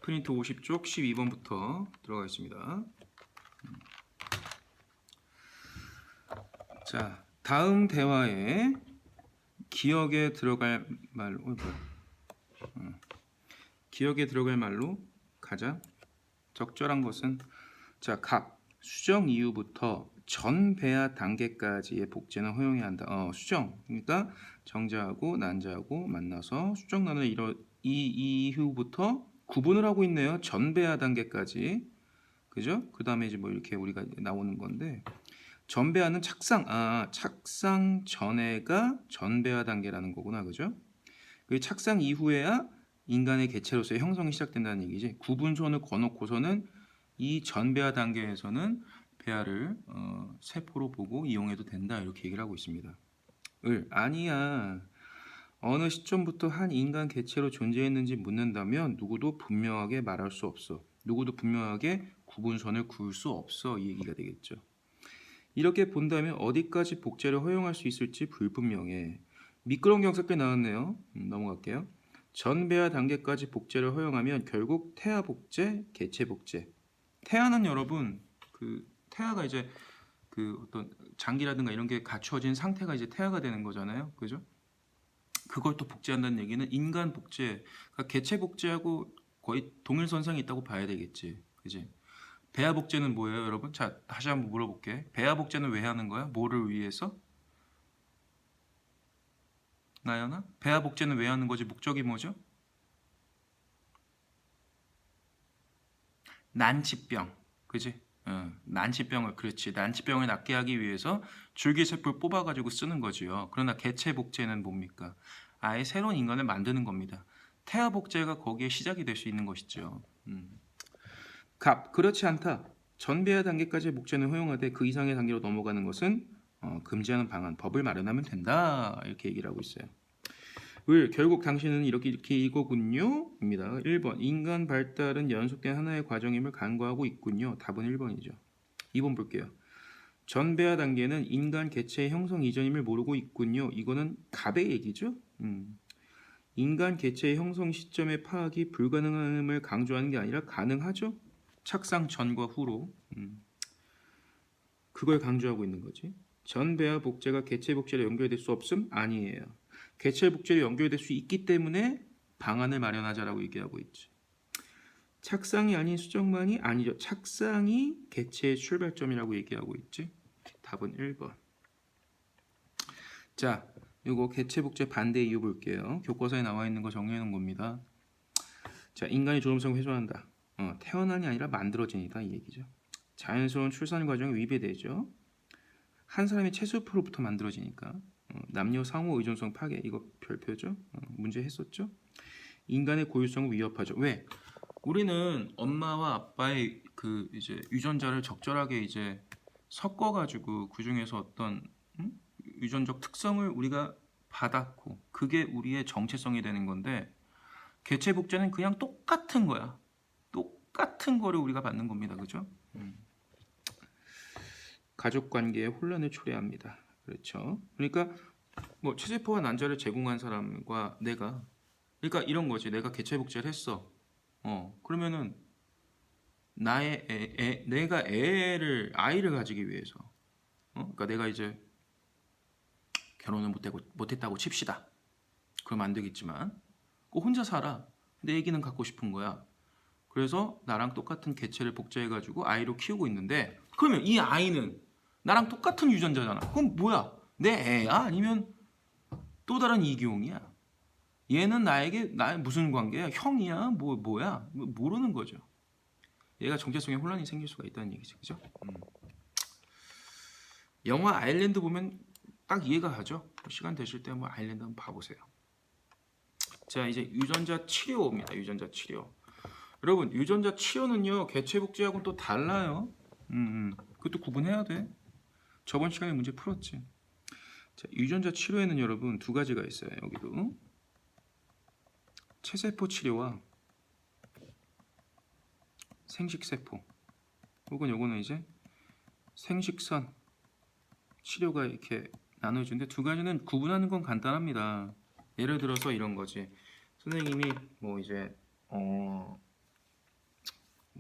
프린트 50쪽 12번부터 들어가겠습니다. 자, 다음 대화에 기억에 들어갈 말로 기억에 들어갈 말로 가자. 적절한 것은 자, 각 수정 이후부터 전 배아 단계까지의 복제는 허용해야 한다. 수정. 그러니까 정자하고 난자하고 만나서 수정란을 이 이후부터 구분을 하고 있네요. 전 배아 단계까지. 그죠? 그다음에 이제 뭐 이렇게 우리가 나오는 건데 전 배아는 착상 전에가 전 배아 단계라는 거구나. 그죠? 그 착상 이후에야 인간의 개체로서의 형성이 시작된다는 얘기지. 구분선을 거놓고서는 이 전배아 단계에서는 배아를 세포로 보고 이용해도 된다 이렇게 얘기를 하고 있습니다. 아니야. 어느 시점부터 한 인간 개체로 존재했는지 묻는다면 누구도 분명하게 말할 수 없어. 누구도 분명하게 구분선을 그을 수 없어 이 얘기가 되겠죠. 이렇게 본다면 어디까지 복제를 허용할 수 있을지 불분명해. 미끄러운 경사께 나왔네요. 넘어갈게요. 전배아 단계까지 복제를 허용하면 결국 태아 복제, 개체 복제. 태아는 여러분 그 태아가 이제 그 어떤 장기라든가 이런 게 갖추어진 상태가 이제 태아가 되는 거잖아요. 그죠? 그걸 또 복제한다는 얘기는 인간 복제, 그러니까 개체 복제하고 거의 동일선상에 있다고 봐야 되겠지. 그지? 배아 복제는 뭐예요, 여러분? 자, 다시 한번 물어볼게. 배아 복제는 왜 하는 거야? 뭐를 위해서? 나연아? 배아 복제는 왜 하는 거지? 목적이 뭐죠? 난치병. 그지? 난치병을 그렇지. 난치병을 낫게 하기 위해서 줄기세포를 뽑아가지고 쓰는 거지요. 그러나 개체 복제는 뭡니까? 아예 새로운 인간을 만드는 겁니다. 태아 복제가 거기에 시작이 될 수 있는 것이죠. 그렇지 않다. 전배아 단계까지의 복제는 허용하되 그 이상의 단계로 넘어가는 것은 금지하는 방안, 법을 마련하면 된다. 이렇게 얘기를 하고 있어요. 결국 당신은 이렇게 이거군요. 입니다. 1번. 인간 발달은 연속된 하나의 과정임을 간과하고 있군요. 답은 1번이죠. 2번 볼게요. 전배아 단계는 인간 개체의 형성 이전임을 모르고 있군요. 이거는 갑의 얘기죠. 인간 개체의 형성 시점의 파악이 불가능함을 강조하는 게 아니라 가능하죠. 착상 전과 후로. 그걸 강조하고 있는 거지. 전배아 복제가 개체 복제로 연결될 수 없음? 아니에요. 개체 복제로 연결될 수 있기 때문에 방안을 마련하자라고 얘기하고 있지. 착상이 아닌 수정만이 아니죠. 착상이 개체의 출발점이라고 얘기하고 있지. 답은 1번. 자, 이거 개체 복제 반대 이유 볼게요. 교과서에 나와 있는 거 정리해 놓은 겁니다. 자, 인간의 존엄성을 훼손한다. 태어난이 아니라 만들어진이다 이 얘기죠. 자연스러운 출산 과정이 위배되죠. 한 사람의 체수표로부터 만들어지니까. 남녀 상호 의존성 파괴 이거 별표죠. 문제 했었죠. 인간의 고유성을 위협하죠. 왜? 우리는 엄마와 아빠의 그 이제 유전자를 적절하게 이제 섞어가지고 그 중에서 어떤 유전적 특성을 우리가 받았고 그게 우리의 정체성이 되는 건데 개체 복제는 그냥 똑같은 거야. 똑같은 거를 우리가 받는 겁니다. 그죠? 가족 관계에 혼란을 초래합니다. 그렇죠? 그러니까 뭐 체세포와 난자를 제공한 사람과 내가 그러니까 이런 거지. 내가 개체 복제를 했어. 그러면은 내가 아이를 가지기 위해서 그러니까 내가 이제 결혼을 못했다고 칩시다. 그럼 안 되겠지만 혼자 살아. 내 애기는 갖고 싶은 거야. 그래서 나랑 똑같은 개체를 복제해가지고 아이로 키우고 있는데 그러면 이 아이는 나랑 똑같은 유전자잖아. 그럼 뭐야? 내 애야? 아니면 또 다른 이기용이야? 얘는 나에게 무슨 관계야? 형이야? 뭐야? 모르는 거죠. 얘가 정체성에 혼란이 생길 수가 있다는 얘기죠. 그죠? 영화 아일랜드 보면 딱 이해가 가죠? 시간 되실 때 한번 아일랜드 한번 봐보세요. 자, 이제 유전자 치료입니다. 유전자 치료. 여러분, 유전자 치료는요, 개체 복제하고는 또 달라요. 그것도 구분해야 돼. 저번 시간에 문제 풀었지. 자, 유전자 치료에는 여러분 두 가지가 있어요. 여기도 체세포 치료와 생식세포 혹은 요거는 이제 생식선 치료가 이렇게 나눠주는데 두 가지는 구분하는 건 간단합니다. 예를 들어서 이런 거지. 선생님이 뭐 이제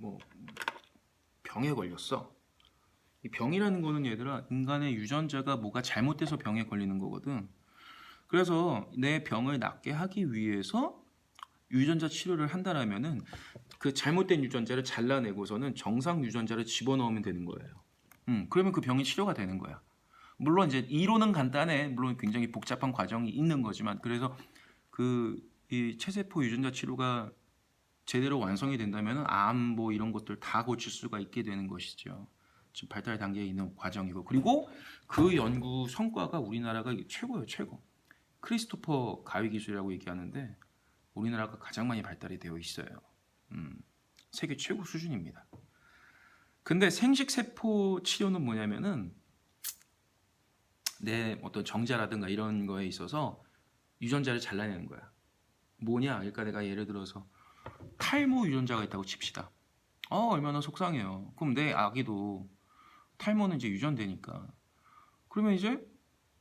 뭐 병에 걸렸어. 이 병이라는 거는 얘들아 인간의 유전자가 뭐가 잘못돼서 병에 걸리는 거거든. 그래서 내 병을 낫게 하기 위해서 유전자 치료를 한다라면은 그 잘못된 유전자를 잘라내고서는 정상 유전자를 집어넣으면 되는 거예요. 그러면 그 병이 치료가 되는 거야. 물론 이제 이론은 간단해. 물론 굉장히 복잡한 과정이 있는 거지만 그래서 이 체세포 유전자 치료가 제대로 완성이 된다면 암 뭐 이런 것들 다 고칠 수가 있게 되는 것이죠. 지금 발달 단계에 있는 과정이고 그리고 그 연구 성과가 우리나라가 최고예요, 최고. 크리스토퍼 가위 기술이라고 얘기하는데 우리나라가 가장 많이 발달이 되어 있어요. 세계 최고 수준입니다. 근데 생식세포 치료는 뭐냐면은 내 어떤 정자라든가 이런 거에 있어서 유전자를 잘라내는 거야. 뭐냐? 그러니까 내가 예를 들어서 탈모 유전자가 있다고 칩시다. 얼마나 속상해요. 그럼 내 아기도 탈모는 이제 유전되니까. 그러면 이제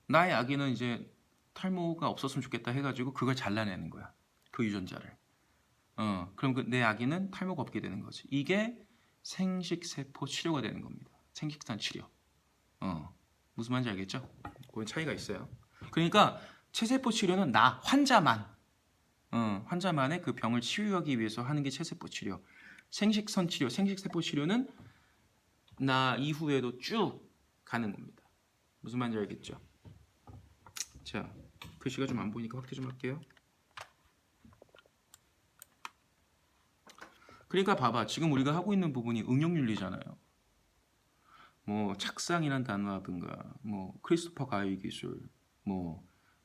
나의 아기는 이제 탈모가 없었으면 좋겠다 해가지고 그걸 잘라내는 거야. 그 유전자를. 그럼 내 아기는 탈모가 없게 되는 거지. 이게 생식세포 치료가 되는 겁니다. 생식산 치료. 무슨 말인지 알겠죠? 그건 차이가 있어요. 그러니까 체세포 치료는 나 환자만의 그 병을 치유하기 위해서 하는 게 체세포 치료. 생식선 치료, 생식세포 치료는 나 이후에도 쭉 가는 겁니다. 무슨 말인지 알겠죠? 자, 글씨가 좀 안 보이니까 확대 좀 할게요. 그러니까 봐봐. 지금 우리가 하고 있는 부분이 응용윤리잖아요. 뭐 착상이란 단어라든가 뭐 크리스토퍼 가위 기술, 뭐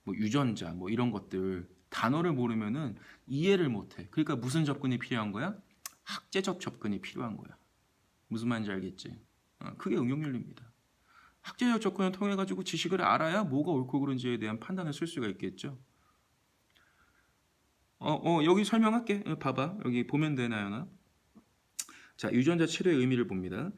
유전자 뭐 이런 것들 단어를 모르면은 이해를 못해. 그러니까 무슨 접근이 필요한 거야? 학제적 접근이 필요한 거야. 무슨 말인지 알겠지? 그게 응용윤리입니다. 학제적 접근을 통해 가지고 지식을 알아야 뭐가 옳고 그른지에 대한 판단을 쓸 수가 있겠죠. 여기 설명할게. 봐봐. 여기 보면 되나요? 자, 유전자 치료의 의미를 봅니다.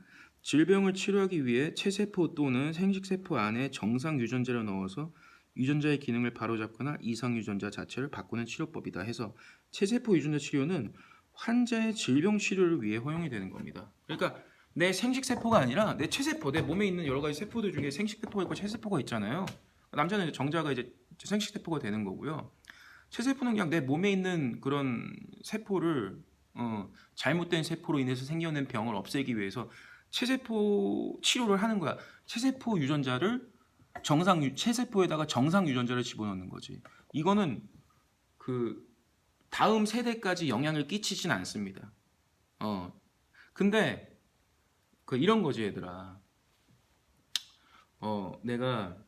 질병을 치료하기 위해 체세포 또는 생식세포 안에 정상 유전자를 넣어서 유전자의 기능을 바로잡거나 이상 유전자 자체를 바꾸는 치료법이다 해서 체세포 유전자 치료는 환자의 질병 치료를 위해 허용이 되는 겁니다. 그러니까 내 생식세포가 아니라 내 체세포, 내 몸에 있는 여러 가지 세포들 중에 생식세포가 있고 체세포가 있잖아요. 남자는 정자가 이제 생식세포가 되는 거고요. 체세포는 그냥 내 몸에 있는 그런 세포를 잘못된 세포로 인해서 생겨낸 병을 없애기 위해서 체세포 치료를 하는 거야. 체세포 유전자를 체세포에다가 정상 유전자를 집어넣는 거지. 이거는 그 다음 세대까지 영향을 끼치진 않습니다. 근데 이런 거지 얘들아. 내가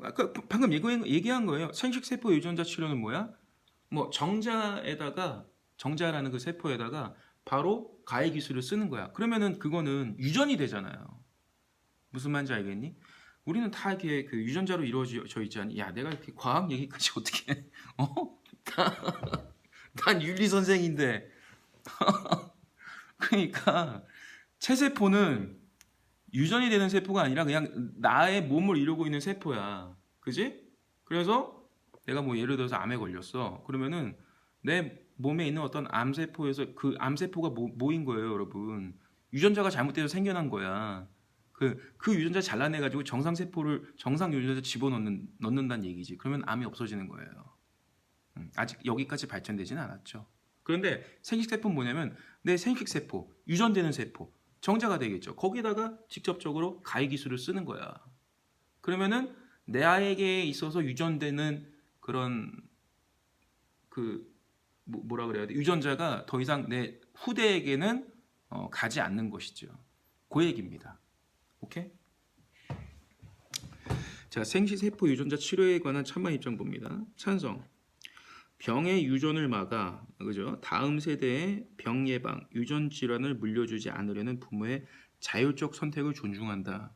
아까 방금 얘기한 거예요. 생식세포 유전자 치료는 뭐야? 뭐 정자라는 그 세포에다가 바로 가해 기술을 쓰는 거야. 그러면은 그거는 유전이 되잖아요. 무슨 말인지 알겠니? 우리는 다 이렇게 그 유전자로 이루어져 있지 않니? 야, 내가 이렇게 과학 얘기까지 어떻게 해? 난 윤리 선생인데. 그러니까 체세포는 유전이 되는 세포가 아니라 그냥 나의 몸을 이루고 있는 세포야. 그지? 그래서 내가 뭐 예를 들어서 암에 걸렸어. 그러면은 내 몸에 있는 어떤 암세포에서 그 암세포가 뭐인 거예요, 여러분. 유전자가 잘못돼서 생겨난 거야. 그 유전자 잘라내가지고 정상 유전자 넣는다는 얘기지. 그러면 암이 없어지는 거예요. 아직 여기까지 발전되지는 않았죠. 그런데 생식세포는 뭐냐면 내 생식세포, 유전되는 세포, 정자가 되겠죠. 거기다가 직접적으로 가해 기술을 쓰는 거야. 그러면은 내 아이에게 있어서 유전되는 그런 뭐라 그래야 돼? 유전자가 더 이상 내 후대에게는 가지 않는 것이죠. 그 얘기입니다. 오케이? 자, 생식세포 유전자 치료에 관한 찬반 입장 봅니다. 찬성. 병의 유전을 막아, 그죠? 다음 세대의 병 예방, 유전 질환을 물려주지 않으려는 부모의 자율적 선택을 존중한다.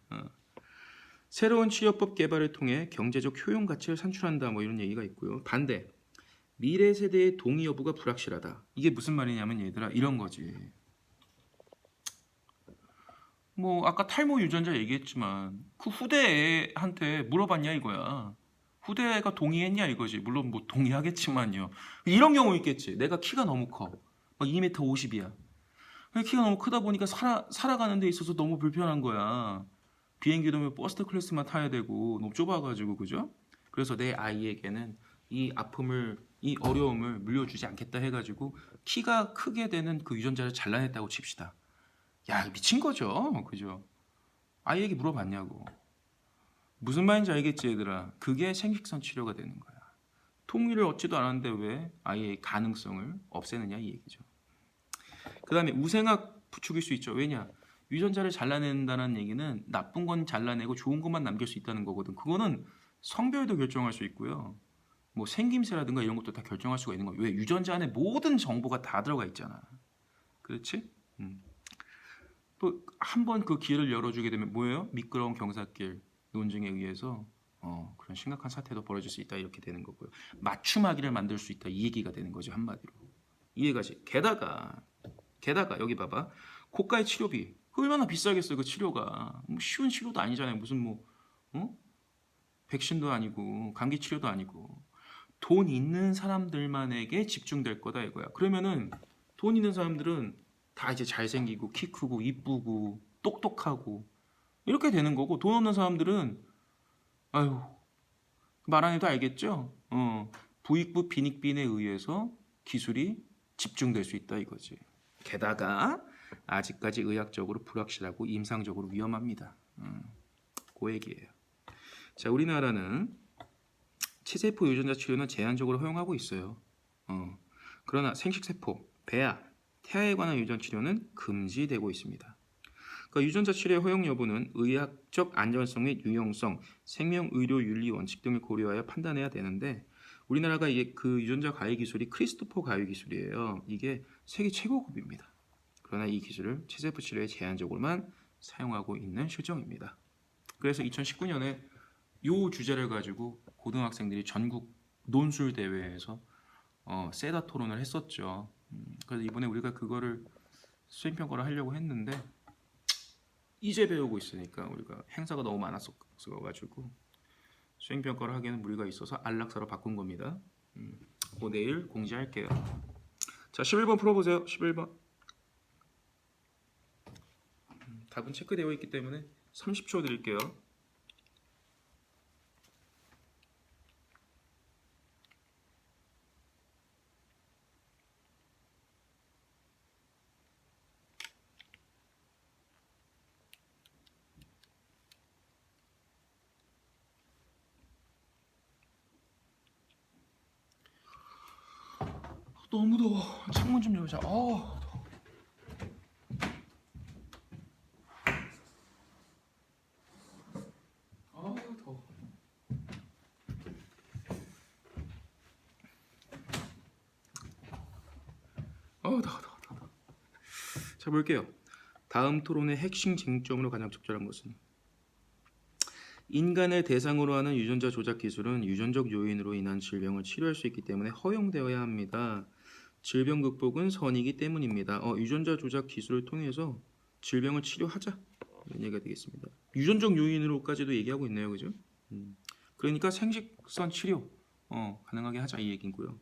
새로운 치료법 개발을 통해 경제적 효용 가치를 산출한다. 뭐 이런 얘기가 있고요. 반대. 미래 세대의 동의 여부가 불확실하다. 이게 무슨 말이냐면 얘들아 이런 거지. 뭐 아까 탈모 유전자 얘기했지만 그 후대한테 물어봤냐 이거야. 후대가 동의했냐 이거지. 물론 뭐 동의하겠지만요. 이런 경우 있겠지. 내가 키가 너무 커. 막 2m 50이야. 키가 너무 크다 보니까 살아가는 데 있어서 너무 불편한 거야. 비행기도 뭐 버스트 클래스만 타야 되고 너무 좁아가지고 그죠? 그래서 내 아이에게는 이 아픔을 이 어려움을 물려주지 않겠다 해가지고 키가 크게 되는 그 유전자를 잘라냈다고 칩시다. 야 미친 거죠, 그죠? 아이에게 물어봤냐고. 무슨 말인지 알겠지 얘들아. 그게 생식선 치료가 되는 거야. 통일을 얻지도 않았는데 왜 아이의 가능성을 없애느냐 이 얘기죠. 그 다음에 우생학 부추길 수 있죠. 왜냐? 유전자를 잘라낸다는 얘기는 나쁜 건 잘라내고 좋은 것만 남길 수 있다는 거거든. 그거는 성별도 결정할 수 있고요. 뭐 생김새라든가 이런 것도 다 결정할 수가 있는 거예요. 왜? 유전자 안에 모든 정보가 다 들어가 있잖아. 그렇지? 또 한 번 그 기회를 열어주게 되면 뭐예요? 미끄러운 경사길 논증에 의해서 그런 심각한 사태도 벌어질 수 있다 이렇게 되는 거고요. 맞춤아기를 만들 수 있다 이 얘기가 되는 거죠 한마디로. 이해가지? 게다가 여기 봐봐. 고가의 치료비. 그 얼마나 비싸겠어요 그 치료가. 뭐 쉬운 치료도 아니잖아요. 무슨 뭐 백신도 아니고 감기 치료도 아니고 돈 있는 사람들만에게 집중될 거다 이거야. 그러면은 돈 있는 사람들은 다 이제 잘생기고 키 크고 이쁘고 똑똑하고 이렇게 되는 거고 돈 없는 사람들은 아유 말 안 해도 알겠죠? 부익부 빈익빈에 의해서 기술이 집중될 수 있다 이거지. 게다가 아직까지 의학적으로 불확실하고 임상적으로 위험합니다. 그 얘기예요. 자, 우리나라는 치세포 유전자 치료는 제한적으로 허용하고 있어요. 그러나 생식세포, 배아, 태아에 관한 유전 치료는 금지되고 있습니다. 그러니까 유전자 치료의 허용 여부는 의학적 안전성 및 유용성, 생명의료윤리 원칙 등을 고려하여 판단해야 되는데 우리나라가 이게 그 유전자 가해 기술이 크리스토퍼 가해 기술이에요. 이게 세계 최고급입니다. 그러나 이 기술을 치세포 치료에 제한적으로만 사용하고 있는 실정입니다. 그래서 2019년에 이 주제를 가지고 고등학생들이 전국 논술 대회에서 세다 토론을 했었죠. 그래서 이번에 우리가 그거를 수행평가를 하려고 했는데 이제 배우고 있으니까 우리가 행사가 너무 많았어가지고 수행평가를 하기에는 무리가 있어서 안락사로 바꾼 겁니다. 내일 공지할게요. 자, 11번 풀어보세요. 11번. 답은 체크되어 있기 때문에 30초 드릴게요. 너무 더워. 창문 좀 열자. 더워. 더워. 더워. 자, 볼게요. 다음 토론의 핵심 쟁점으로 가장 적절한 것은 인간을 대상으로 하는 유전자 조작 기술은 유전적 요인으로 인한 질병을 치료할 수 있기 때문에 허용되어야 합니다. 질병 극복은 선이기 때문입니다. 유전자 조작 기술을 통해서 질병을 치료하자 이런 얘기가 되겠습니다. 유전적 요인으로까지도 얘기하고 있네요, 그죠? 그러니까 생식선 치료 가능하게 하자 이 얘기고요.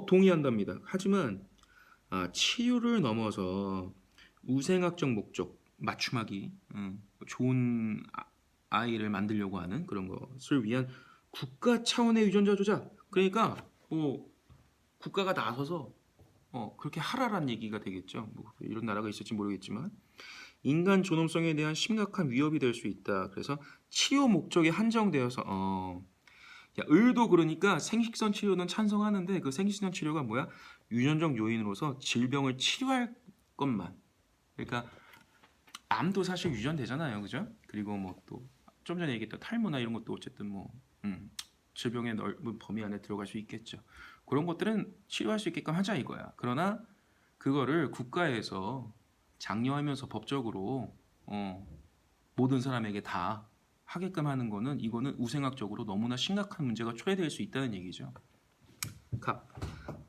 동의한답니다. 하지만 치료를 넘어서 우생학적 목적, 맞춤하기, 좋은 아이를 만들려고 하는 그런 것을 위한 국가 차원의 유전자 조작. 그러니까 국가가 나서서 그렇게 하라란 얘기가 되겠죠. 뭐 이런 나라가 있을지 모르겠지만 인간 존엄성에 대한 심각한 위협이 될 수 있다. 그래서 치료 목적에 한정되어서 을도 그러니까 생식선 치료는 찬성하는데 그 생식선 치료가 뭐야? 유전적 요인으로서 질병을 치료할 것만. 그러니까 암도 사실 유전되잖아요, 그죠? 그리고 뭐 또 좀 전에 얘기했던 탈모나 이런 것도 어쨌든 뭐 질병의 넓은 범위 안에 들어갈 수 있겠죠. 그런 것들은 치료할 수 있게끔 하자 이거야. 그러나 그거를 국가에서 장려하면서 법적으로 모든 사람에게 다 하게끔 하는 거는 이거는 우생학적으로 너무나 심각한 문제가 초래될 수 있다는 얘기죠. 갑.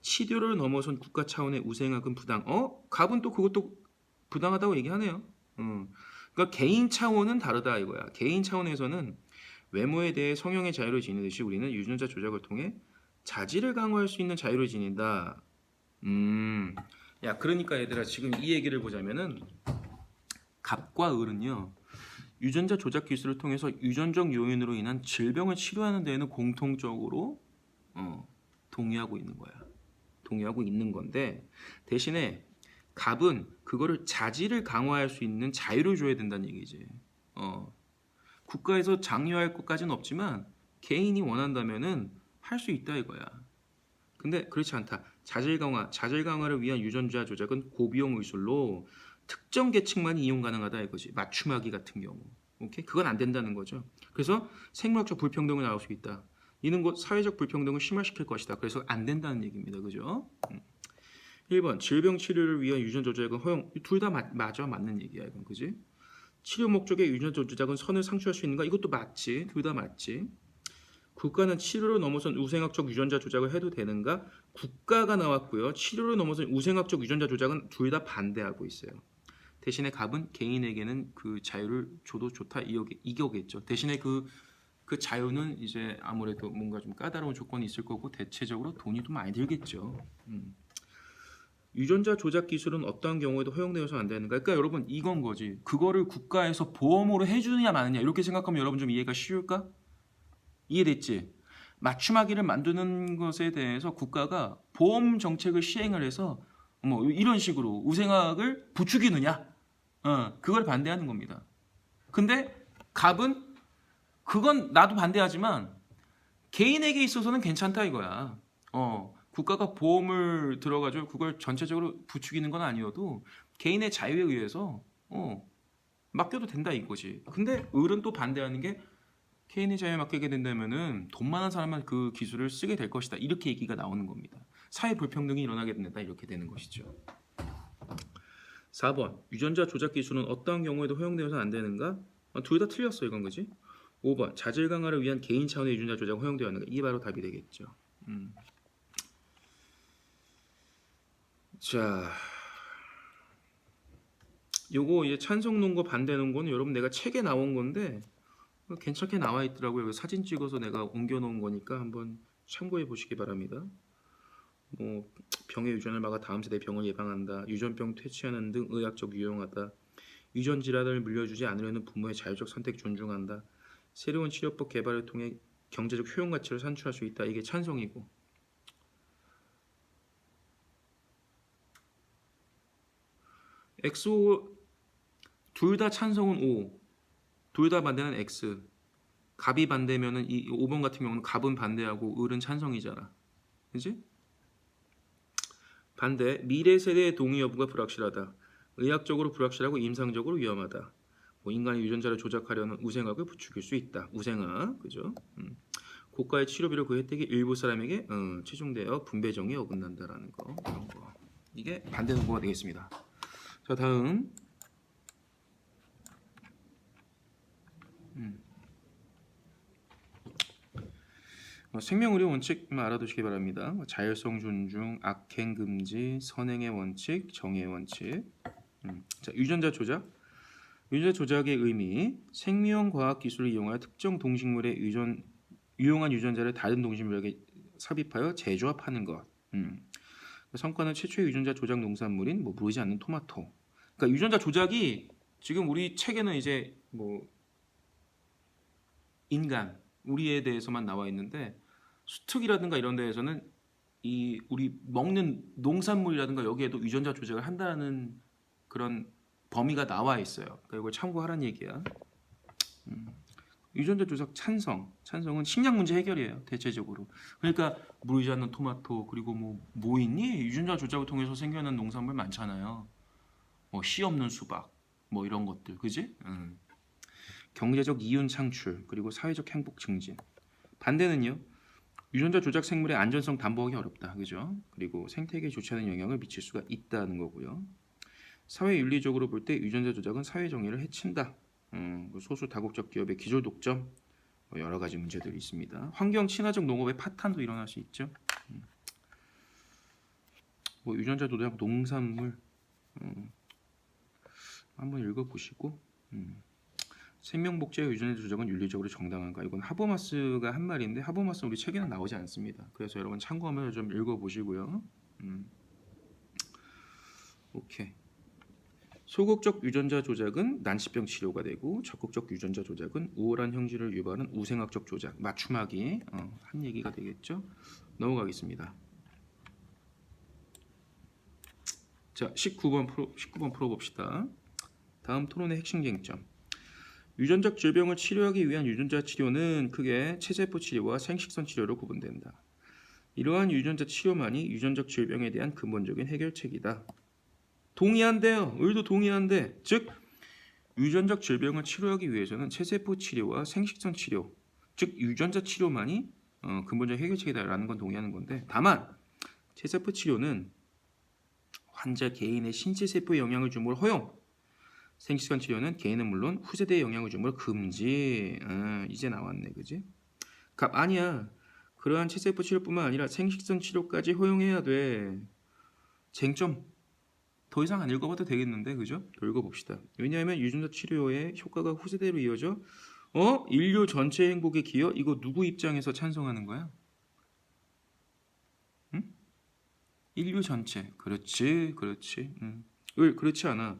치료를 넘어선 국가 차원의 우생학은 부당. 갑은 또 그것도 부당하다고 얘기하네요. 그러니까 개인 차원은 다르다 이거야. 개인 차원에서는 외모에 대해 성형의 자유를 지니듯이 우리는 유전자 조작을 통해 자질을 강화할 수 있는 자유를 지닌다. 야, 그러니까 얘들아 지금 이 얘기를 보자면은 갑과 을은요. 유전자 조작 기술을 통해서 유전적 요인으로 인한 질병을 치료하는 데에는 공통적으로 동의하고 있는 거야. 동의하고 있는 건데 대신에 갑은 그거를 자질을 강화할 수 있는 자유를 줘야 된다는 얘기지. 국가에서 장려할 것까지는 없지만 개인이 원한다면은 할 수 있다 이거야. 근데 그렇지 않다. 자질 강화를 위한 유전자 조작은 고비용 의술로 특정 계층만이 이용 가능하다 이거지. 맞춤하기 같은 경우. 오케이? 그건 안 된다는 거죠. 그래서 생물학적 불평등이 나올 수 있다. 이는 곧 사회적 불평등을 심화시킬 것이다. 그래서 안 된다는 얘기입니다. 그죠? 1번 질병 치료를 위한 유전자 조작은 허용. 둘 다 맞아. 맞는 얘기야. 이건 그지? 치료 목적의 유전자 조작은 선을 상쇄할 수 있는가? 이것도 맞지. 둘 다 맞지. 국가는 치료를 넘어선 우생학적 유전자 조작을 해도 되는가? 국가가 나왔고요. 치료를 넘어선 우생학적 유전자 조작은 둘 다 반대하고 있어요. 대신에 갑은 개인에게는 그 자유를 줘도 좋다 이거겠죠. 대신에 그 자유는 이제 아무래도 뭔가 좀 까다로운 조건이 있을 거고 대체적으로 돈이 좀 많이 들겠죠. 유전자 조작 기술은 어떠한 경우에도 허용되어서 안 되는가? 그러니까 여러분 이건 거지. 그거를 국가에서 보험으로 해주느냐 마느냐 이렇게 생각하면 여러분 좀 이해가 쉬울까? 이해됐지? 맞춤하기를 만드는 것에 대해서 국가가 보험 정책을 시행을 해서 뭐 이런 식으로 우생학을 부추기느냐? 그걸 반대하는 겁니다. 근데 갑은 그건 나도 반대하지만 개인에게 있어서는 괜찮다 이거야. 국가가 보험을 들어가지고 그걸 전체적으로 부추기는 건 아니어도 개인의 자유에 의해서 맡겨도 된다 이거지. 근데 을은 또 반대하는 게 개인의 자유에 맡기게 된다면은 돈 많은 사람만 그 기술을 쓰게 될 것이다. 이렇게 얘기가 나오는 겁니다. 사회 불평등이 일어나게 된다. 이렇게 되는 것이죠. 4번 유전자 조작 기술은 어떠한 경우에도 허용되어서는 안 되는가? 둘 다 틀렸어 이건 그지? 5번 자질 강화를 위한 개인 차원의 유전자 조작은 허용되어 하는가? 이게 바로 답이 되겠죠. 자, 요거 이제 찬성 논거 반대 논거는 여러분 내가 책에 나온 건데 괜찮게 나와 있더라고요. 사진 찍어서 내가 옮겨 놓은 거니까 한번 참고해 보시기 바랍니다. 뭐 병의 유전을 막아 다음 세대 병을 예방한다. 유전병 퇴치하는 등 의학적 유용하다. 유전 질환을 물려주지 않으려는 부모의 자율적 선택 존중한다. 새로운 치료법 개발을 통해 경제적 효용 가치를 산출할 수 있다. 이게 찬성이고. XO 둘 다 찬성은 O, 둘 다 반대는 X. 갑이 반대면은 이 5번 같은 경우는 갑은 반대하고 을은 찬성이잖아. 그지? 반대 미래 세대의 동의 여부가 불확실하다. 의학적으로 불확실하고 임상적으로 위험하다. 뭐 인간의 유전자를 조작하려는 우생학을 부추길 수 있다. 우생학, 그죠? 고가의 치료비로 그 혜택이 일부 사람에게 치중되어 분배 정의에 어긋난다라는 거, 이런 거. 이게 반대 논거가 되겠습니다. 자, 다음. 생명의료 원칙만 알아두시기 바랍니다. 자율성 존중, 악행 금지, 선행의 원칙, 정의의 원칙. 자, 유전자 조작. 유전자 조작의 의미, 생명 과학 기술을 이용하여 특정 동식물의 유용한 유전자를 다른 동식물에게 삽입하여 재조합하는 것. 성과는 최초의 유전자 조작 농산물인 뭐 무르지 않는 토마토. 그러니까 유전자 조작이 지금 우리 책에는 이제 뭐 인간 우리에 대해서만 나와 있는데 수특이라든가 이런 데에서는 이 우리 먹는 농산물이라든가 여기에도 유전자 조작을 한다는 그런 범위가 나와 있어요. 그러니까 이걸 참고하라는 얘기야. 유전자 조작 찬성은 식량 문제 해결이에요. 대체적으로. 그러니까 무르지 않는 토마토 그리고 뭐 있니? 유전자 조작을 통해서 생겨난 농산물 많잖아요. 뭐 씨 없는 수박 뭐 이런 것들, 그지? 경제적 이윤 창출 그리고 사회적 행복 증진. 반대는요. 유전자 조작 생물의 안전성 담보하기 어렵다, 그죠? 그리고 생태계에 좋지 않은 영향을 미칠 수가 있다는 거고요. 사회 윤리적으로 볼 때 유전자 조작은 사회 정의를 해친다. 소수 다국적 기업의 기술 독점, 여러 가지 문제들이 있습니다. 환경 친화적 농업의 파탄도 일어날 수 있죠. 뭐 유전자 조작 농산물 한번 읽어보시고. 생명복제의 유전자 조작은 윤리적으로 정당한가? 이건 하버마스가 한 말인데 하버마스 우리 책에는 나오지 않습니다. 그래서 여러분 참고하면서 좀 읽어보시고요. 오케이. 소극적 유전자 조작은 난치병 치료가 되고 적극적 유전자 조작은 우월한 형질을 유발하는 우생학적 조작. 맞춤하기 한 얘기가 되겠죠. 넘어가겠습니다. 자, 19번 풀어봅시다. 다음 토론의 핵심 쟁점. 유전적 질병을 치료하기 위한 유전자 치료는 크게 체세포 치료와 생식선 치료로 구분된다. 이러한 유전자 치료만이 유전적 질병에 대한 근본적인 해결책이다. 동의한대요. 의도 동의한대. 즉 유전적 질병을 치료하기 위해서는 체세포 치료와 생식선 치료, 즉 유전자 치료만이 근본적 해결책이다라는 건 동의하는 건데, 다만 체세포 치료는 환자 개인의 신체 세포에 영향을 주므로 허용, 생식선 치료는 개인은 물론 후세대에 영향을 주므로 금지. 이제 나왔네, 그지? 아니야. 그러한 체세포 치료뿐만 아니라 생식선 치료까지 허용해야 돼. 쟁점 더 이상 안 읽어봐도 되겠는데, 그죠? 더 읽어봅시다. 왜냐하면 유전자 치료의 효과가 후세대로 이어져 인류 전체 행복에 기여. 이거 누구 입장에서 찬성하는 거야? 응? 인류 전체. 그렇지. 왜 그렇지 않아?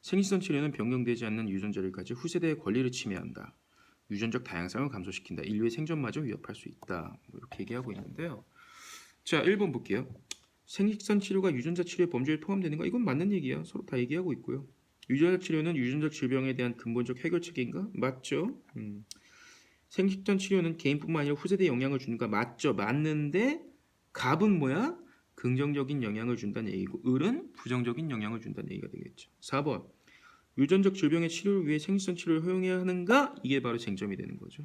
생식선 치료는 변경되지 않는 유전자를 가진 후세대의 권리를 침해한다. 유전적 다양성을 감소시킨다. 인류의 생존마저 위협할 수 있다. 이렇게 얘기하고 있는데요. 자, 1번 볼게요. 생식선 치료가 유전자 치료의 범주에 포함되는가? 이건 맞는 얘기야. 서로 다 얘기하고 있고요. 유전자 치료는 유전적 질병에 대한 근본적 해결책인가? 맞죠. 생식선 치료는 개인뿐만 아니라 후세대에 영향을 주는가? 맞죠. 맞는데 갑은 뭐야? 긍정적인 영향을 준다는 얘기고 을은 부정적인 영향을 준다는 얘기가 되겠죠. 4번. 유전적 질병의 치료를 위해 생식선 치료를 허용해야 하는가? 이게 바로 쟁점이 되는 거죠.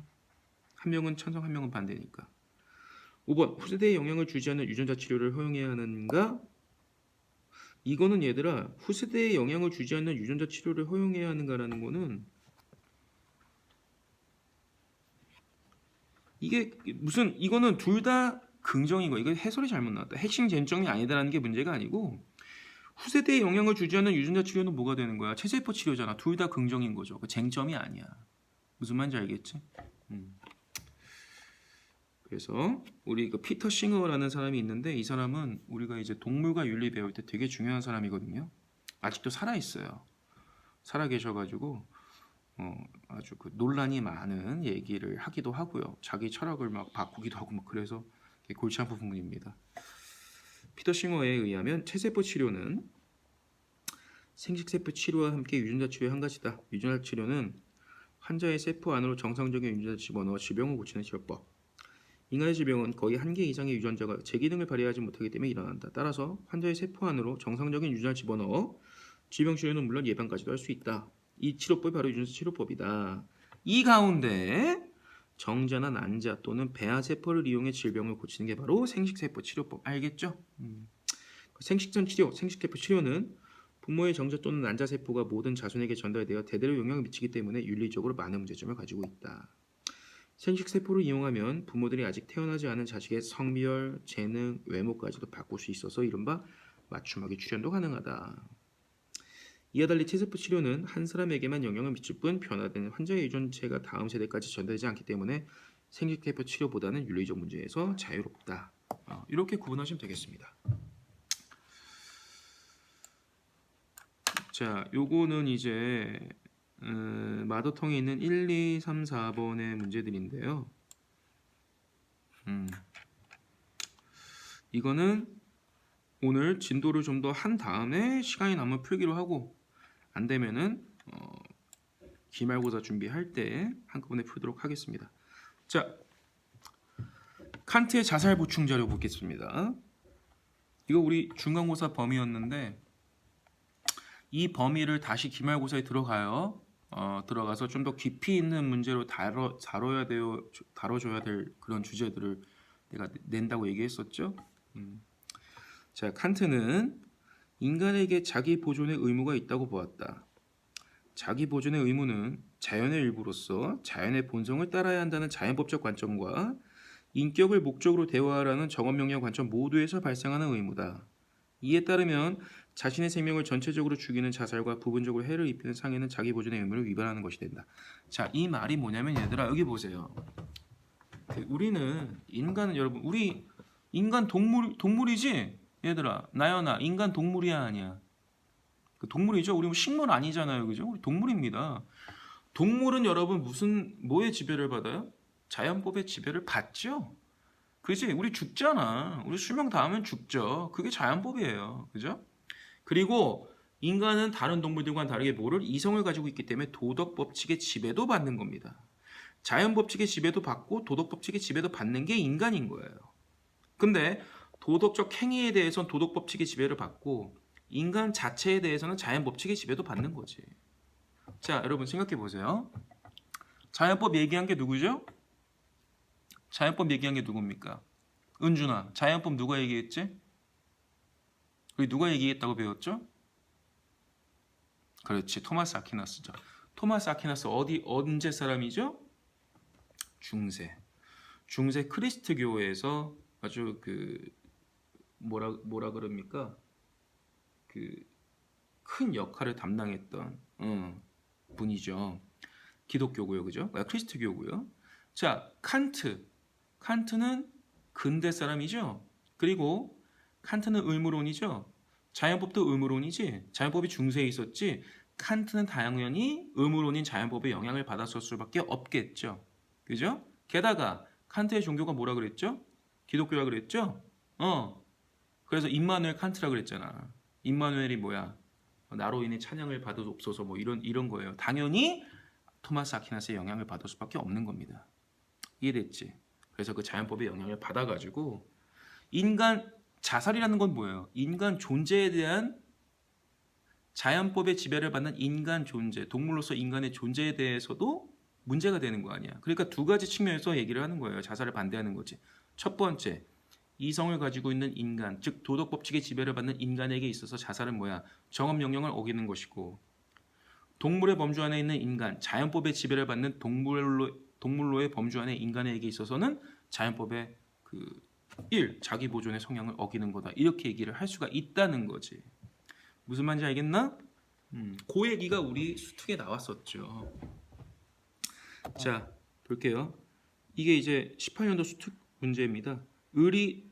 한 명은 찬성, 한 명은 반대니까. 5번. 후세대에 영향을 주지 않는 유전자 치료를 허용해야 하는가? 이거는 얘들아, 후세대에 영향을 주지 않는 유전자 치료를 허용해야 하는가라는 거는 이게 무슨, 이거는 둘 다 긍정이고, 이거 해설이 잘못 나왔다. 핵심 쟁점이 아니다라는 게 문제가 아니고, 후세대에 영향을 주지 않는 유전자 치료는 뭐가 되는 거야? 체세포 치료잖아. 둘 다 긍정인 거죠. 그 쟁점이 아니야. 무슨 말인지 알겠지? 그래서 우리 그 피터 싱어라는 사람이 있는데, 이 사람은 우리가 이제 동물과 윤리 배울 때 되게 중요한 사람이거든요. 아직도 살아 있어요. 살아 계셔가지고 아주 그 논란이 많은 얘기를 하기도 하고요. 자기 철학을 막 바꾸기도 하고 막, 그래서 골치 아픈 부분입니다. 피터 싱어에 의하면 체세포 치료는 생식세포 치료와 함께 유전자 치료의 한 가지다. 유전자 치료는 환자의 세포 안으로 정상적인 유전자를 집어넣어 질병을 고치는 치료법. 인간의 질병은 거의 한 개 이상의 유전자가 제 기능을 발휘하지 못하기 때문에 일어난다. 따라서 환자의 세포 안으로 정상적인 유전자를 집어넣어 질병 치료는 물론 예방까지도 할 수 있다. 이 치료법이 바로 유전자 치료법이다. 이 가운데 정자나 난자 또는 배아 세포를 이용해 질병을 고치는 게 바로 생식세포 치료법. 알겠죠? 생식선 치료, 생식세포 치료는 부모의 정자 또는 난자 세포가 모든 자손에게 전달되어 대대로 영향을 미치기 때문에 윤리적으로 많은 문제점을 가지고 있다. 생식세포를 이용하면 부모들이 아직 태어나지 않은 자식의 성별, 재능, 외모까지도 바꿀 수 있어서 이른바 맞춤하게 출현도 가능하다. 이와 달리 체세포 치료는 한 사람에게만 영향을 미칠 뿐 변화된 환자의 유전체가 다음 세대까지 전달되지 않기 때문에 생식세포 치료보다는 윤리적 문제에서 자유롭다. 이렇게 구분하시면 되겠습니다. 자, 요거는 이제 마더텅에 있는 1, 2, 3, 4번의 문제들인데요. 이거는 오늘 진도를 좀 더 한 다음에 시간이 남으면 풀기로 하고, 안 되면은 기말고사 준비할 때 한꺼번에 풀도록 하겠습니다. 자, 칸트의 자살 보충 자료 보겠습니다. 이거 우리 중간고사 범위였는데 이 범위를 다시 기말고사에 들어가요. 들어가서 좀 더 깊이 있는 문제로 다뤄줘야 될 그런 주제들을 내가 낸다고 얘기했었죠. 자, 칸트는 인간에게 자기 보존의 의무가 있다고 보았다. 자기 보존의 의무는 자연의 일부로서 자연의 본성을 따라야 한다는 자연법적 관점과 인격을 목적으로 대화하라는 정언명령 관점 모두에서 발생하는 의무다. 이에 따르면 자신의 생명을 전체적으로 죽이는 자살과 부분적으로 해를 입히는 상해는 자기 보존의 의무를 위반하는 것이 된다. 자, 이 말이 뭐냐면 얘들아, 여기 보세요. 우리는 인간은, 여러분, 우리 인간 동물이지? 얘들아, 나연아, 인간 동물이야 아니야? 그 동물이죠. 우리 뭐 식물 아니잖아요, 그죠? 우리 동물입니다. 동물은 여러분 무슨 뭐의 지배를 받아요? 자연법의 지배를 받죠. 그지? 우리 죽잖아. 우리 수명 닿으면 죽죠. 그게 자연법이에요. 그죠? 그리고 인간은 다른 동물들과는 다르게 뭐를 이성을 가지고 있기 때문에 도덕 법칙의 지배도 받는 겁니다. 자연 법칙의 지배도 받고 도덕 법칙의 지배도 받는 게 인간인 거예요. 근데 도덕적 행위에 대해서는 도덕 법칙의 지배를 받고 인간 자체에 대해서는 자연 법칙의 지배도 받는 거지. 자, 여러분 생각해 보세요. 자연법 얘기한 게 누구죠? 자연법 얘기한 게 누굽니까? 은준아, 자연법 누가 얘기했지? 우리 누가 얘기했다고 배웠죠? 그렇지, 토마스 아퀴나스죠. 토마스 아퀴나스 언제 사람이죠? 중세 크리스트교에서 아주 그 뭐라 그럽니까? 그 큰 역할을 담당했던 분이죠. 기독교고요, 그죠? 크리스트교고요. 자, 칸트는 근대 사람이죠. 그리고 칸트는 의무론이죠. 자연법도 의무론이지. 자연법이 중세에 있었지. 칸트는 당연히 의무론인 자연법의 영향을 받았을 수밖에 없겠죠. 그죠? 게다가 칸트의 종교가 뭐라 그랬죠? 기독교라 그랬죠? 그래서 임마누엘 칸트라 그랬잖아. 임마누엘이 뭐야? 나로 인해 찬양을 받으옵소서 뭐 이런 거예요. 당연히 토마스 아퀴나스의 영향을 받을 수밖에 없는 겁니다. 이해됐지? 그래서 그 자연법의 영향을 받아가지고 인간 자살이라는 건 뭐예요? 인간 존재에 대한 자연법의 지배를 받는 인간 존재, 동물로서 인간의 존재에 대해서도 문제가 되는 거 아니야. 그러니까 두 가지 측면에서 얘기를 하는 거예요. 자살을 반대하는 거지. 첫 번째, 이성을 가지고 있는 인간, 즉 도덕 법칙의 지배를 받는 인간에게 있어서 자살은 뭐야? 정업 영역을 어기는 것이고, 동물의 범주 안에 있는 인간, 자연법의 지배를 받는 동물로의 범주 안에 인간에게 있어서는 자연법의 그 1. 자기 보존의 성향을 어기는 거다. 이렇게 얘기를 할 수가 있다는 거지. 무슨 말인지 알겠나? 그 얘기가 우리 수특에 나왔었죠. 자, 볼게요. 이게 이제 18년도 수특 문제입니다. 을이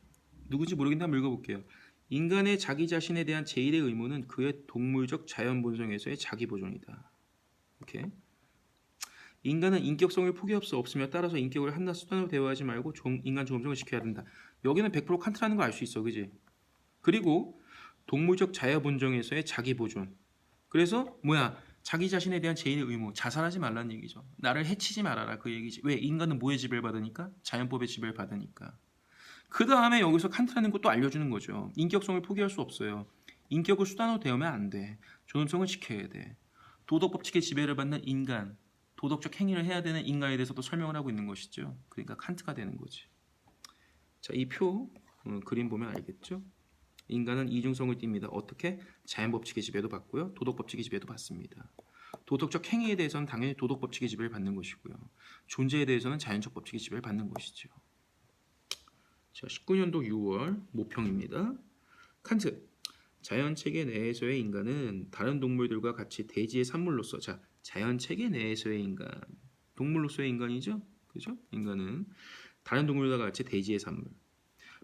누군지 모르겠는데 한번 읽어볼게요. 인간의 자기 자신에 대한 제1의 의무는 그의 동물적 자연 본성에서의 자기 보존이다. 오케이. 인간은 인격성을 포기할 수 없으며 따라서 인격을 한낱 수단으로 대화하지 말고 인간 존엄성을 지켜야 된다. 여기는 100% 칸트라는 거 알 수 있어, 그지? 그리고 동물적 자연 본성에서의 자기 보존. 그래서 뭐야? 자기 자신에 대한 제1의 의무, 자살하지 말라는 얘기죠. 나를 해치지 말아라 그 얘기지. 왜? 인간은 뭐의 지배를 받으니까? 자연법의 지배를 받으니까. 그 다음에 여기서 칸트라는 것도 알려주는 거죠. 인격성을 포기할 수 없어요. 인격을 수단으로 대하면 안 돼. 존엄성을 지켜야 돼. 도덕 법칙의 지배를 받는 인간, 도덕적 행위를 해야 되는 인간에 대해서도 설명을 하고 있는 것이죠. 그러니까 칸트가 되는 거지. 자, 이 표 그림 보면 알겠죠? 인간은 이중성을 띱니다. 어떻게? 자연 법칙의 지배도 받고요. 도덕 법칙의 지배도 받습니다. 도덕적 행위에 대해서는 당연히 도덕 법칙의 지배를 받는 것이고요. 존재에 대해서는 자연적 법칙의 지배를 받는 것이죠. 자, 19년도 6월 모평입니다. 칸트. 자연체계 내에서의 인간은 다른 동물들과 같이 대지의 산물로서, 자, 자연체계 내에서의 인간, 동물로서의 인간이죠? 그죠? 인간은 다른 동물과 같이 대지의 산물,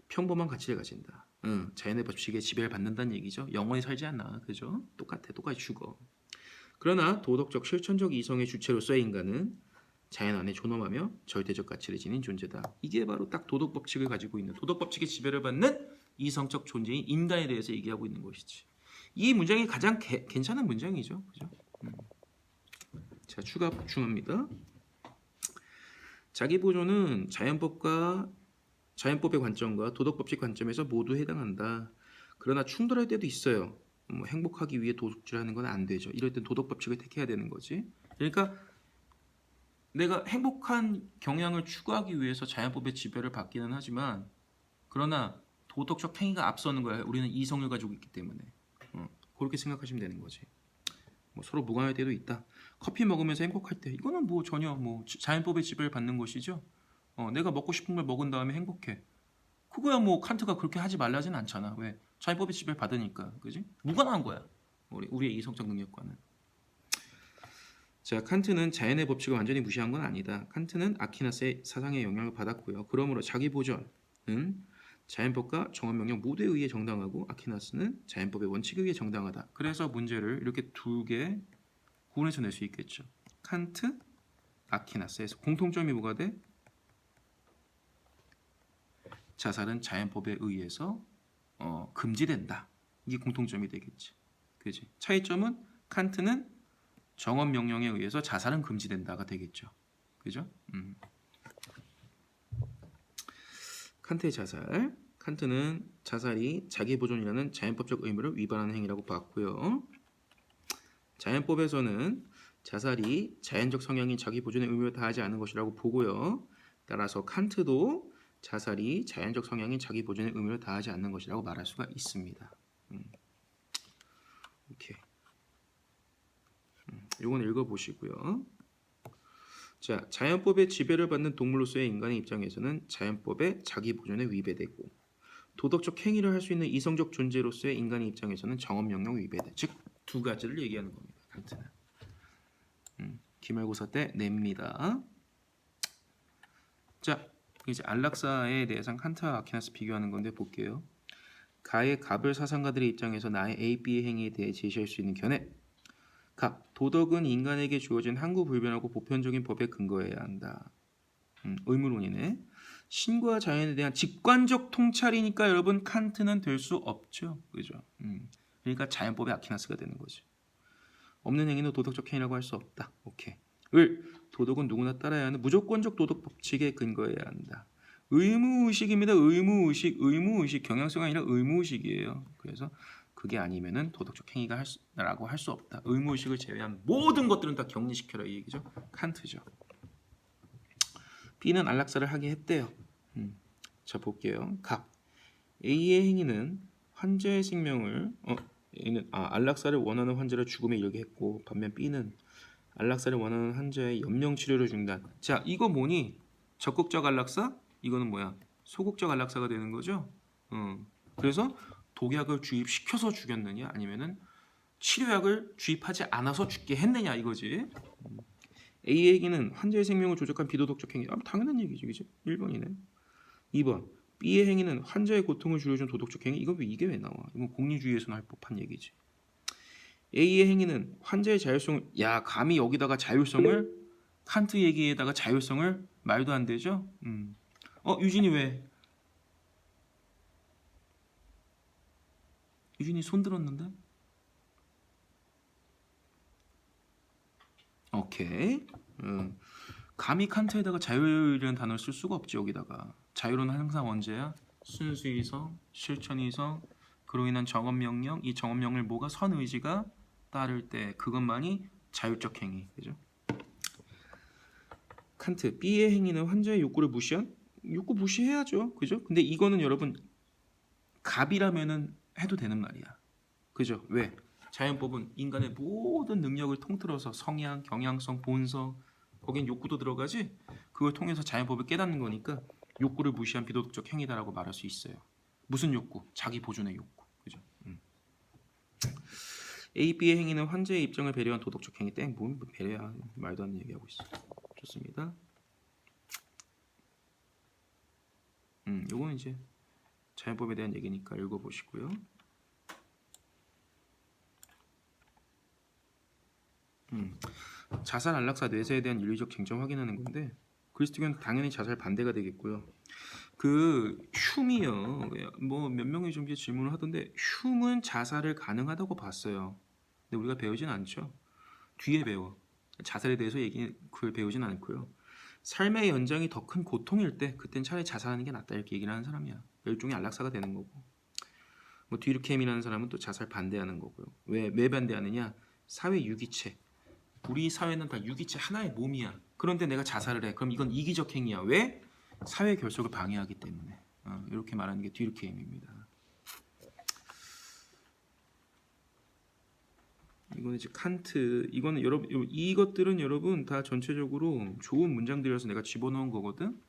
평범한 가치를 가진다. 자연의 법칙에 지배를 받는다는 얘기죠. 영원히 살지 않아. 그죠? 똑같이 죽어. 그러나 도덕적 실천적 이성의 주체로서의 인간은 자연 안에 존엄하며 절대적 가치를 지닌 존재다. 이게 바로 딱 도덕 법칙을 가지고 있는, 도덕 법칙의 지배를 받는 이성적 존재인 인간에 대해서 얘기하고 있는 것이지. 이 문장이 가장 괜찮은 문장이죠. 그죠? 자, 추가 보충합니다. 자기 보존은 자연법의 관점과 도덕 법칙 관점에서 모두 해당한다. 그러나 충돌할 때도 있어요. 행복하기 위해 도둑질하는 건 안 되죠. 이럴 땐 도덕 법칙을 택해야 되는 거지. 그러니까 내가 행복한 경향을 추구하기 위해서 자연법의 지배를 받기는 하지만, 그러나 도덕적 행위가 앞서는 거야. 우리는 이성을 가지고 있기 때문에. 그렇게 생각하시면 되는 거지. 서로 무관할 때도 있다. 커피 먹으면서 행복할 때, 이거는 전혀 자연법의 지배를 받는 것이죠. 내가 먹고 싶은 걸 먹은 다음에 행복해. 그거야 칸트가 그렇게 하지 말라진 않잖아. 왜? 자연법의 지배를 받으니까. 그지? 무관한 거야. 우리의 이성적 능력과는. 자, 칸트는 자연의 법칙을 완전히 무시한 건 아니다. 칸트는 아퀴나스의 사상에 영향을 받았고요. 그러므로 자기 보존은 자연법과 정언명령 모두에 의해 정당하고 아퀴나스는 자연법의 원칙에 의해 정당하다. 그래서 문제를 이렇게 두 개 구분해서 낼 수 있겠죠. 칸트, 아퀴나스에서 공통점이 뭐가 돼? 자살은 자연법에 의해서 금지된다. 이게 공통점이 되겠지. 그지? 차이점은 칸트는 정언 명령에 의해서 자살은 금지된다가 되겠죠. 그죠? 칸트의 자살. 칸트는 자살이 자기 보존이라는 자연법적 의무를 위반하는 행위라고 봤고요. 자연법에서는 자살이 자연적 성향인 자기 보존의 의무를 다하지 않는 것이라고 보고요. 따라서 칸트도 자살이 자연적 성향인 자기 보존의 의무를 다하지 않는 것이라고 말할 수가 있습니다. 오케이. 이건 읽어보시고요. 자, 자연법의 지배를 받는 동물로서의 인간의 입장에서는 자연법의 자기 보존에 위배되고 도덕적 행위를 할 수 있는 이성적 존재로서의 인간의 입장에서는 정언명령 위배다. 즉 두 가지를 얘기하는 겁니다. 칸트는. 기말고사 때 냅니다. 자, 이제 안락사에 대해서 칸트와 아퀴나스 비교하는 건데 볼게요. 가의 갑을 사상가들의 입장에서 나의 A, B의 행위에 대해 제시할 수 있는 견해. 갑, 도덕은 인간에게 주어진 항구불변하고 보편적인 법에 근거해야 한다. 의무론이네. 신과 자연에 대한 직관적 통찰이니까 여러분 칸트는 될 수 없죠. 그죠? 그러니까 자연법의 아퀴나스가 되는 거지. 없는 행위는 도덕적 행위라고 할 수 없다. 오케이. 을, 도덕은 누구나 따라야 하는 무조건적 도덕 법칙에 근거해야 한다. 의무의식입니다. 의무의식 경향성이 아니라 의무의식이에요. 그래서 그게 아니면은 도덕적 행위가 라고 할 수 없다. 의무의식을 제외한 모든 것들은 다 격리시켜라 이 얘기죠. 칸트죠. B는 안락사를 하게 했대요. 자 볼게요. 갑 A의 행위는 환자의 생명을 A는 안락사를 원하는 환자를 죽음에 이르게 했고 반면 B는 안락사를 원하는 환자의 연명 치료를 중단. 자 이거 뭐니? 적극적 안락사? 이거는 뭐야? 소극적 안락사가 되는 거죠. 그래서 독약을 주입시켜서 죽였느냐 아니면은 치료약을 주입하지 않아서 죽게 했느냐 이거지. A의 행위는 환자의 생명을 조작한 비도덕적 행위. 당연한 얘기죠, 그죠? 1번이네. 2번 B의 행위는 환자의 고통을 줄여준 도덕적 행위. 이게 왜 나와? 이건 공리주의에서는 할 법한 얘기지. A의 행위는 환자의 자율성을 감히 여기다가 자율성을 칸트 얘기에다가 자율성을 말도 안 되죠? 유진이 왜? 유진이 손 들었는데? 오케이. 감히 칸트에다가 자율이라는 단어를 쓸 수가 없지 여기다가. 자율은 항상 언제야? 순수이성, 실천이성, 그로 인한 정언명령, 이 정언명령을 뭐가 선의지가 따를 때 그것만이 자율적 행위, 그죠? 칸트, B의 행위는 환자의 욕구를 무시한? 욕구 무시해야죠, 그죠? 근데 이거는 여러분 갑이라면은 해도 되는 말이야, 그죠? 왜? 자연법은 인간의 모든 능력을 통틀어서 성향, 경향성, 본성, 거긴 욕구도 들어가지. 그걸 통해서 자연법을 깨닫는 거니까 욕구를 무시한 비도덕적 행위다라고 말할 수 있어요. 무슨 욕구? 자기 보존의 욕구, 그죠? A, B의 행위는 환자의 입장을 배려한 도덕적 행위. 땡, 뭐 배려야 말도 안 되는 얘기하고 있어. 좋습니다. 요거는 이제 자연법에 대한 얘기니까 읽어보시고요. 자살 안락사 뇌세에 대한 윤리적 쟁점 확인하는 건데 그리스도교는 당연히 자살 반대가 되겠고요. 그 흉이요, 뭐 몇 명이 좀 이제 질문을 하던데 흉은 자살을 가능하다고 봤어요. 근데 우리가 배우진 않죠. 뒤에 배워. 자살에 대해서 그걸 배우진 않고요. 삶의 연장이 더 큰 고통일 때 그땐 차라리 자살하는 게 낫다 이렇게 얘기를 하는 사람이야. 일종의 안락사가 되는 거고. 뭐 뒤르케임이라는 사람은 또 자살 반대하는 거고요. 왜 반대하느냐? 사회 유기체. 우리 사회는 다 유기체 하나의 몸이야. 그런데 내가 자살을 해. 그럼 이건 이기적 행위야. 왜? 사회 결속을 방해하기 때문에. 이렇게 말하는 게 뒤르케임입니다. 이거는 이제 칸트. 이거는 여러분 이것들은 여러분 다 전체적으로 좋은 문장들이라서 내가 집어넣은 거거든.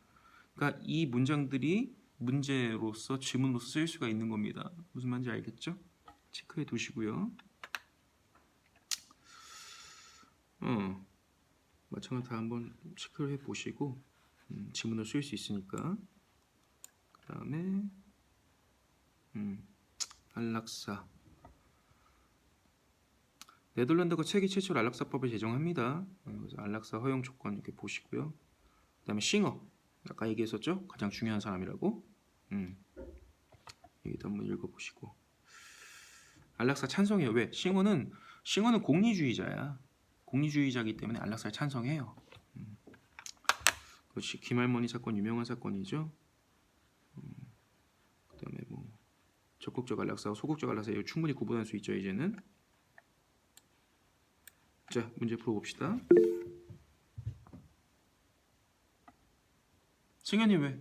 그러니까 이 문장들이 문제로서 지문으로서 쓰일 수가 있는 겁니다. 무슨 말인지 알겠죠? 체크해 두시고요. 마찬가지로 다 한번 체크를 해 보시고 지문을 쓸 수 있으니까. 그 다음에 안락사. 네덜란드가 세계 최초로 안락사법을 제정합니다. 그래서 안락사 허용 조건 이렇게 보시고요. 그다음에 싱어. 아까 얘기했었죠? 가장 중요한 사람이라고. 여기도 한번 읽어보시고. 안락사 찬성해요. 왜? 싱어는 공리주의자야. 공리주의자이기 때문에 안락사를 찬성해요. 그렇지. 김할머니 사건 유명한 사건이죠. 그다음에 뭐 적극적 안락사와 소극적 안락사 이거 충분히 구분할 수 있죠. 이제는. 자, 문제 풀어봅시다. 승현이 왜?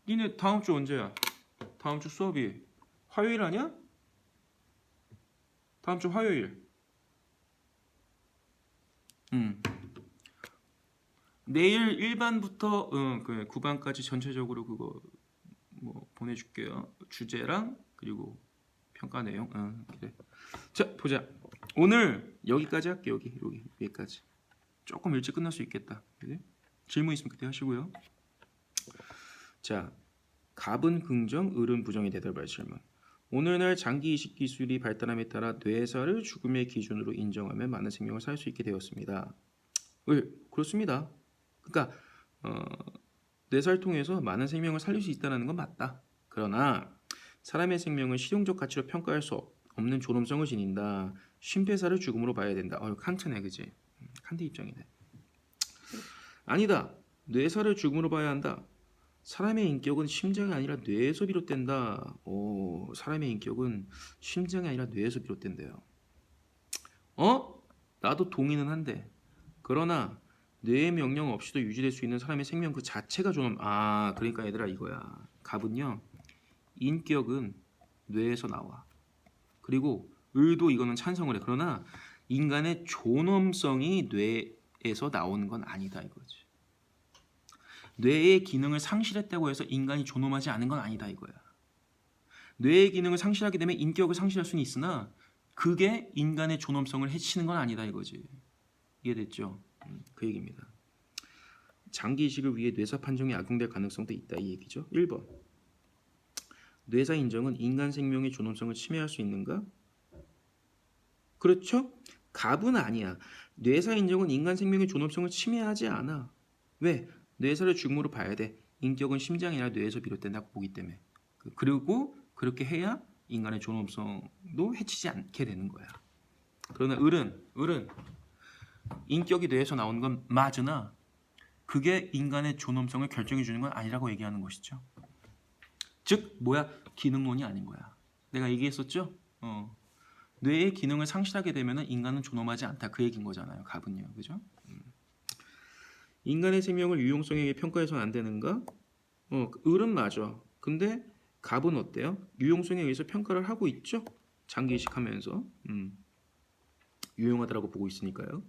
니네 다음 주 언제야? 다음 주 수업이 화요일 아니야? 다음 주 화요일. 내일 1반부터 그 9반까지 전체적으로 그거 뭐 보내줄게요. 주제랑 그리고 평가 내용. 그래. 자, 보자. 오늘 여기까지 할게. 여기까지. 조금 일찍 끝날 수 있겠다. 그래? 질문 있으면 그때 하시고요. 자, 갑은 긍정, 을은 부정이 대답할 질문. 오늘날 장기 이식 기술이 발달함에 따라 뇌사를 죽음의 기준으로 인정하면 많은 생명을 살 수 있게 되었습니다. 그렇습니다. 그러니까 뇌사를 통해서 많은 생명을 살릴 수 있다는 건 맞다. 그러나 사람의 생명은 실용적 가치로 평가할 수 없는 존엄성을 지닌다. 심폐사를 죽음으로 봐야 된다. 칸트네, 그지? 칸트 입장이네. 아니다. 뇌사를 죽음으로 봐야 한다. 사람의 인격은 심장이 아니라 뇌에서 비롯된다. 사람의 인격은 심장이 아니라 뇌에서 비롯된대요. 나도 동의는 한데. 그러나 뇌의 명령 없이도 유지될 수 있는 사람의 생명 그 자체가 존엄. 그러니까 얘들아 이거야. 갑은요. 인격은 뇌에서 나와. 그리고 을도 이거는 찬성을 해. 그러나 인간의 존엄성이 뇌에서 나오는 건 아니다 이거지. 뇌의 기능을 상실했다고 해서 인간이 존엄하지 않은 건 아니다 이거야. 뇌의 기능을 상실하게 되면 인격을 상실할 수는 있으나 그게 인간의 존엄성을 해치는 건 아니다 이거지. 이해됐죠? 그 얘기입니다. 장기 이식을 위해 뇌사 판정이 악용될 가능성도 있다 이 얘기죠. 1번. 뇌사 인정은 인간 생명의 존엄성을 침해할 수 있는가? 그렇죠? 갑은 아니야. 뇌사 인정은 인간 생명의 존엄성을 침해하지 않아. 왜? 뇌사를 죽음으로 봐야 돼. 인격은 심장이 아니라 뇌에서 비롯된다고 보기 때문에. 그리고 그렇게 해야 인간의 존엄성도 해치지 않게 되는 거야. 그러나 을은 인격이 뇌에서 나오는 건 맞으나 그게 인간의 존엄성을 결정해 주는 건 아니라고 얘기하는 것이죠. 즉 기능론이 아닌 거야. 내가 얘기했었죠? 뇌의 기능을 상실하게 되면 인간은 존엄하지 않다. 그 얘기인 거잖아요. 갑은요. 그죠? 인간의 생명을 유용성에 의해 평가해서는 안 되는가? 을은 맞아. 근데 갑은 어때요? 유용성에 의해서 평가를 하고 있죠? 장기 이식하면서. 유용하다라고 보고 있으니까요.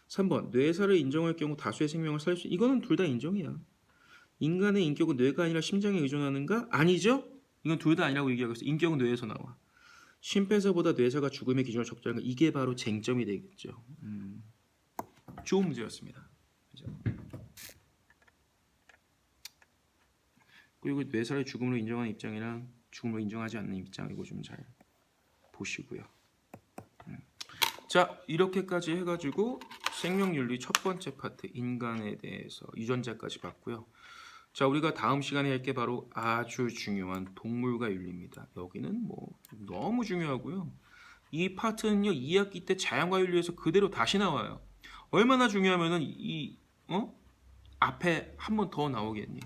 3번. 뇌사를 인정할 경우 다수의 생명을 살릴 수 이거는 둘 다 인정이야. 인간의 인격은 뇌가 아니라 심장에 의존하는가? 아니죠? 이건 둘 다 아니라고 얘기하고 있어. 인격은 뇌에서 나와. 심폐사보다 뇌사가 죽음의 기준을 적절한가? 이게 바로 쟁점이 되겠죠. 좋은 문제였습니다. 그죠? 그리고 뇌사를 죽음으로 인정하는 입장이랑 죽음으로 인정하지 않는 입장 이거 좀 잘 보시고요. 자, 이렇게까지 해가지고 생명윤리 첫 번째 파트 인간에 대해서 유전자까지 봤고요. 자, 우리가 다음 시간에 할 게 바로 아주 중요한 동물과 윤리입니다. 여기는 뭐 너무 중요하고요. 이 파트는요 2학기 때 자연과 윤리에서 그대로 다시 나와요. 얼마나 중요하면은 앞에 한 번 더 나오겠니?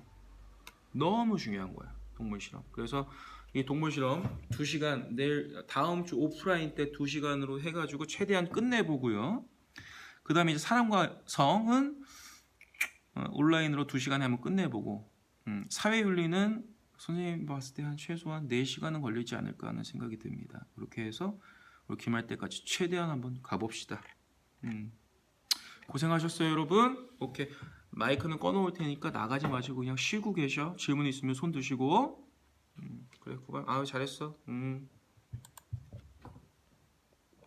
너무 중요한 거야 동물 실험. 그래서 이 동물 실험 2시간 내일 다음 주 오프라인 때 2시간으로 해가지고 최대한 끝내보고요. 그 다음에 이제 사람과 성은 온라인으로 2시간에 한번 끝내보고 사회윤리는 선생님 봤을 때 한 최소한 4시간은 걸리지 않을까 하는 생각이 듭니다. 그렇게 해서 우리 기말 때까지 최대한 한번 가봅시다. 고생하셨어요 여러분. 오케이, 마이크는 꺼놓을 테니까 나가지 마시고 그냥 쉬고 계셔. 질문 있으면 손 드시고. 그래, 고발. 아유 잘했어.